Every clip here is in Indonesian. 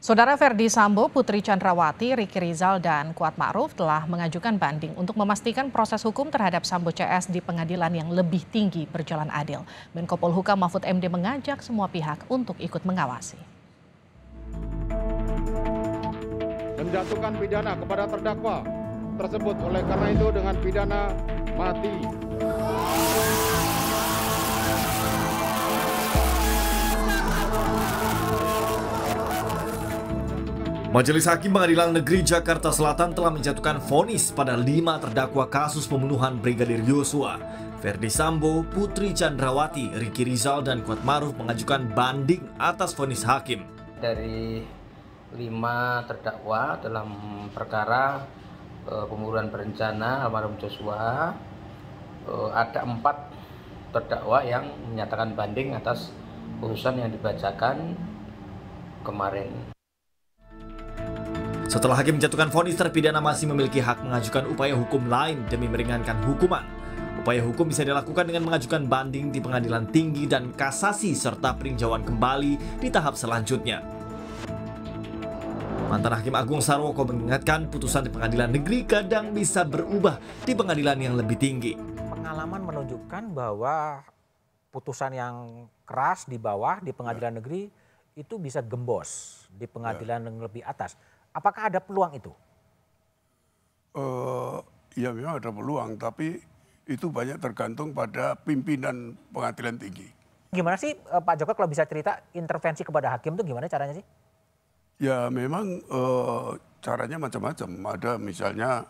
Saudara Ferdi Sambo, Putri Chandrawati, Ricky Rizal, dan Kuat Ma'ruf telah mengajukan banding untuk memastikan proses hukum terhadap Sambo CS di pengadilan yang lebih tinggi berjalan adil. Menko Polhukam Mahfud MD mengajak semua pihak untuk ikut mengawasi. Menjatuhkan pidana kepada terdakwa tersebut oleh karena itu dengan pidana mati. Majelis Hakim Pengadilan Negeri Jakarta Selatan telah menjatuhkan vonis pada 5 terdakwa kasus pembunuhan Brigadir Yosua. Ferdi Sambo, Putri Chandrawati, Ricky Rizal, dan Kuat Ma'ruf mengajukan banding atas vonis hakim. Dari 5 terdakwa dalam perkara pembunuhan berencana almarhum Joshua, ada 4 terdakwa yang menyatakan banding atas putusan yang dibacakan kemarin. Setelah hakim menjatuhkan vonis, terpidana masih memiliki hak mengajukan upaya hukum lain demi meringankan hukuman. Upaya hukum bisa dilakukan dengan mengajukan banding di pengadilan tinggi dan kasasi serta peninjauan kembali di tahap selanjutnya. Mantan Hakim Agung Sarwoko mengingatkan putusan di pengadilan negeri kadang bisa berubah di pengadilan yang lebih tinggi. Pengalaman menunjukkan bahwa putusan yang keras di bawah di pengadilan negeri itu bisa gembos di pengadilan yang lebih atas. Apakah ada peluang itu? Ya memang ada peluang, tapi itu banyak tergantung pada pimpinan pengadilan tinggi. Gimana sih Pak Joko kalau bisa cerita intervensi kepada hakim itu gimana caranya sih? Ya memang caranya macam-macam. Ada misalnya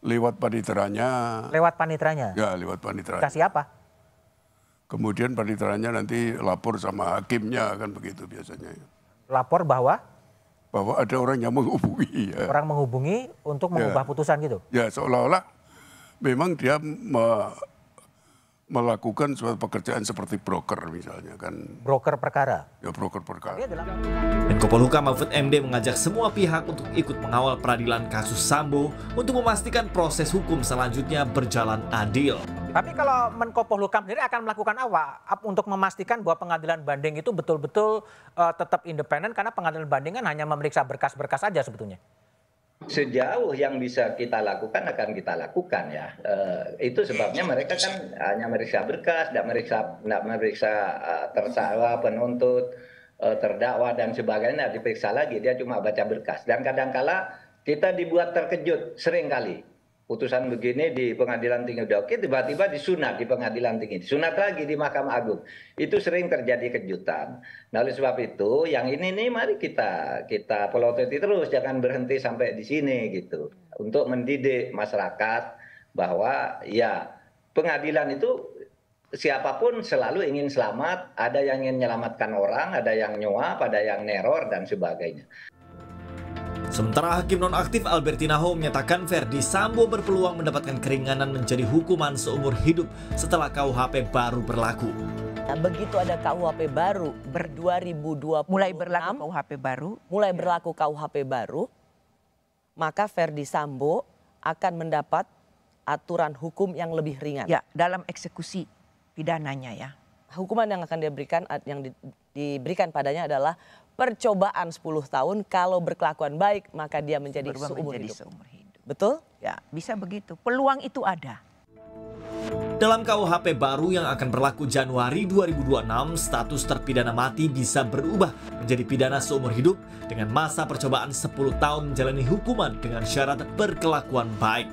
lewat paniteranya. Lewat paniteranya? Ya lewat paniteranya. Kasih apa? Kemudian paniteranya nanti lapor sama hakimnya, kan begitu biasanya. Lapor bahwa ada orang yang menghubungi. Ya. Orang menghubungi untuk mengubah putusan gitu? Ya seolah-olah memang dia melakukan suatu pekerjaan seperti broker misalnya kan. Broker perkara? Ya broker perkara. Menko Polhukam Mahfud MD mengajak semua pihak untuk ikut mengawal peradilan kasus Sambo untuk memastikan proses hukum selanjutnya berjalan adil. Tapi kalau Menko Polhukam sendiri akan melakukan apa untuk memastikan bahwa pengadilan banding itu betul-betul tetap independen, karena pengadilan banding kan hanya memeriksa berkas-berkas saja sebetulnya. Sejauh yang bisa kita lakukan akan kita lakukan ya. Itu sebabnya mereka kan hanya meriksa berkas, tidak meriksa tersangka, penuntut, terdakwa dan sebagainya diperiksa lagi. Dia cuma baca berkas. Dan kadangkala kita dibuat terkejut sering kali. Putusan begini di pengadilan tinggi udah oke, tiba-tiba disunat di pengadilan tinggi, disunat lagi di Mahkamah Agung. Itu sering terjadi kejutan. Nah oleh sebab itu yang ini nih mari kita pelototi terus, jangan berhenti sampai di sini gitu. Untuk mendidik masyarakat bahwa ya pengadilan itu siapapun selalu ingin selamat, ada yang ingin menyelamatkan orang, ada yang nyuap, ada yang neror dan sebagainya. Sementara Hakim Nonaktif Albertina Ho menyatakan Ferdi Sambo berpeluang mendapatkan keringanan menjadi hukuman seumur hidup setelah KUHP baru berlaku. Nah, begitu ada KUHP baru 2020 mulai berlaku KUHP baru, maka Ferdi Sambo akan mendapat aturan hukum yang lebih ringan. Ya, dalam eksekusi pidananya ya. Hukuman yang akan diberikan padanya adalah percobaan 10 tahun, kalau berkelakuan baik maka dia menjadi seumur hidup. Betul? Ya, bisa begitu. Peluang itu ada. Dalam KUHP baru yang akan berlaku Januari 2026, status terpidana mati bisa berubah menjadi pidana seumur hidup dengan masa percobaan 10 tahun menjalani hukuman dengan syarat berkelakuan baik.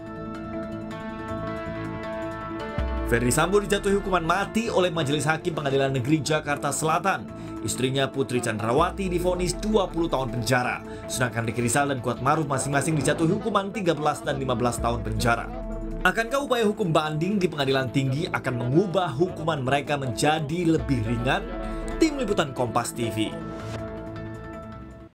Ferdi Sambo dijatuhi hukuman mati oleh Majelis Hakim Pengadilan Negeri Jakarta Selatan. Istrinya Putri Chandrawati divonis 20 tahun penjara. Sedangkan Ricky Rizal dan Kuat Ma'ruf masing-masing dijatuhi hukuman 13 dan 15 tahun penjara. Akankah upaya hukum banding di pengadilan tinggi akan mengubah hukuman mereka menjadi lebih ringan? Tim Liputan Kompas TV.